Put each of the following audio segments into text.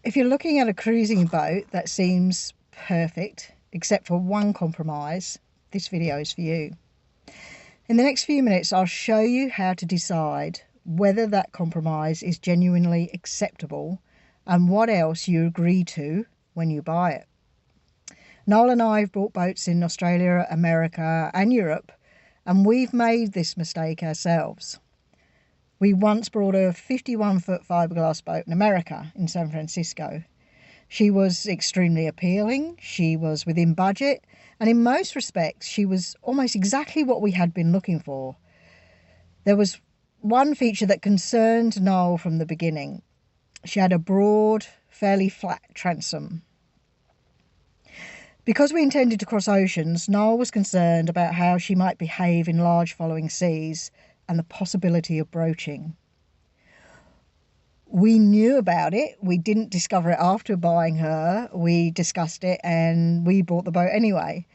If you're looking at a cruising boat that seems perfect, except for one compromise, this video is for you. In the next few minutes, I'll show you how to decide whether that compromise is genuinely acceptable and what else you agree to when you buy it. Noel and I have bought boats in Australia, America and Europe, and we've made this mistake ourselves. We once bought a 51-foot fiberglass boat in America, in San Francisco. She was extremely appealing, she was within budget, and in most respects she was almost exactly what we had been looking for. There was one feature that concerned Noel from the beginning. She had a broad, fairly flat transom. Because we intended to cross oceans, Noel was concerned about how she might behave in large following seas and the possibility of broaching. We knew about it. We didn't discover it after buying her. We discussed it and we bought the boat anyway.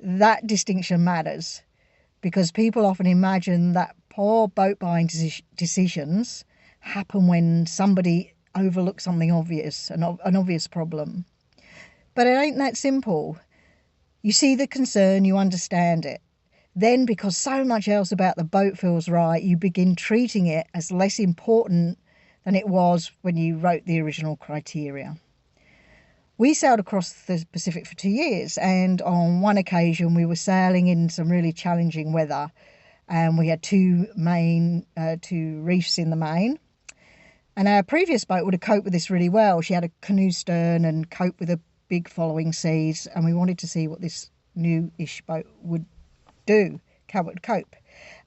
That distinction matters because people often imagine that poor boat buying decisions happen when somebody overlooks something obvious, an obvious problem. But it ain't that simple. You see the concern, you understand it. Then, because so much else about the boat feels right, you begin treating it as less important than it was when you wrote the original criteria. We sailed across the Pacific for 2 years, and on one occasion we were sailing in some really challenging weather, and we had two reefs in the main. And our previous boat would have coped with this really well. She had a canoe stern and coped with the big following seas, and we wanted to see what this new-ish boat would do, cope.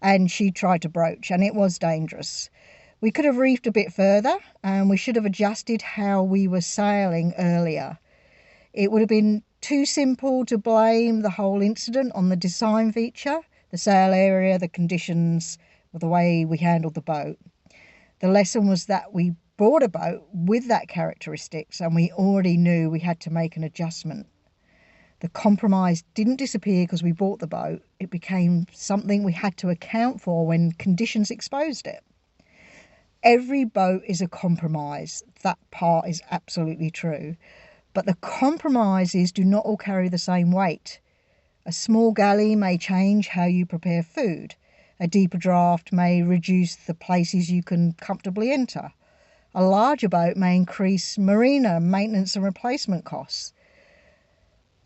And she tried to broach, and it was dangerous. We could have reefed a bit further, and we should have adjusted how we were sailing earlier. It would have been too simple to blame the whole incident on the design feature, the sail area, the conditions, or the way we handled the boat. The lesson was that we bought a boat with that characteristics, and we already knew we had to make an adjustment. The compromise didn't disappear because we bought the boat. It became something we had to account for when conditions exposed it. Every boat is a compromise. That part is absolutely true. But the compromises do not all carry the same weight. A small galley may change how you prepare food. A deeper draft may reduce the places you can comfortably enter. A larger boat may increase marina maintenance and replacement costs.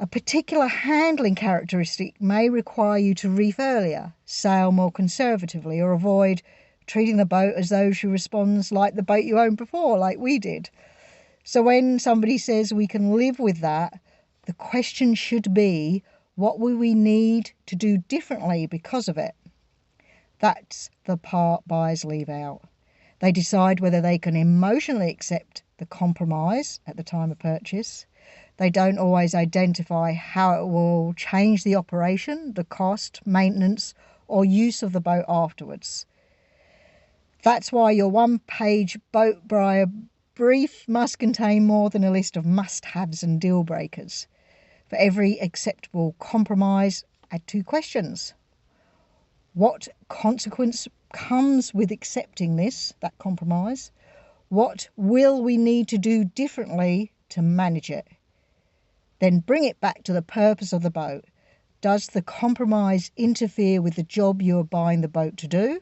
A particular handling characteristic may require you to reef earlier, sail more conservatively, or avoid treating the boat as though she responds like the boat you owned before, like we did. So when somebody says we can live with that, the question should be, what will we need to do differently because of it? That's the part buyers leave out. They decide whether they can emotionally accept the compromise at the time of purchase. They don't always identify how it will change the operation, the cost, maintenance, or use of the boat afterwards. That's why your one-page boat buyer brief must contain more than a list of must-haves and deal breakers. For every acceptable compromise, add 2 questions. What consequence comes with accepting that compromise? What will we need to do differently to manage it? Then bring it back to the purpose of the boat. Does the compromise interfere with the job you are buying the boat to do?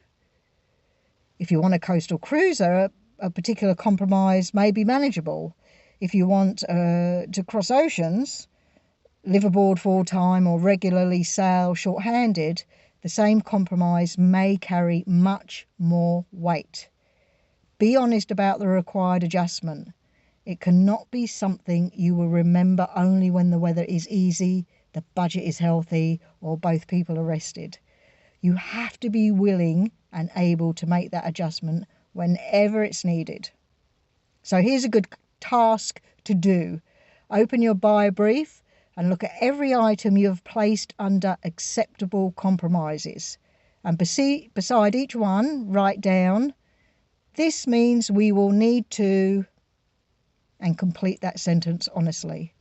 If you want a coastal cruiser, a particular compromise may be manageable. If you want to cross oceans, live aboard full-time or regularly sail short-handed, the same compromise may carry much more weight. Be honest about the required adjustment. It cannot be something you will remember only when the weather is easy, the budget is healthy, or both people are rested. You have to be willing and able to make that adjustment whenever it's needed. So here's a good task to do. Open your buyer brief and look at every item you have placed under acceptable compromises. And beside each one, write down, this means we will need to, and complete that sentence honestly.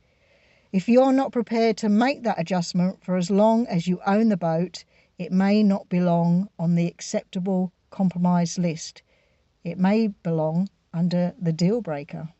If you're not prepared to make that adjustment for as long as you own the boat, it may not belong on the acceptable compromise list. It may belong under the deal breaker.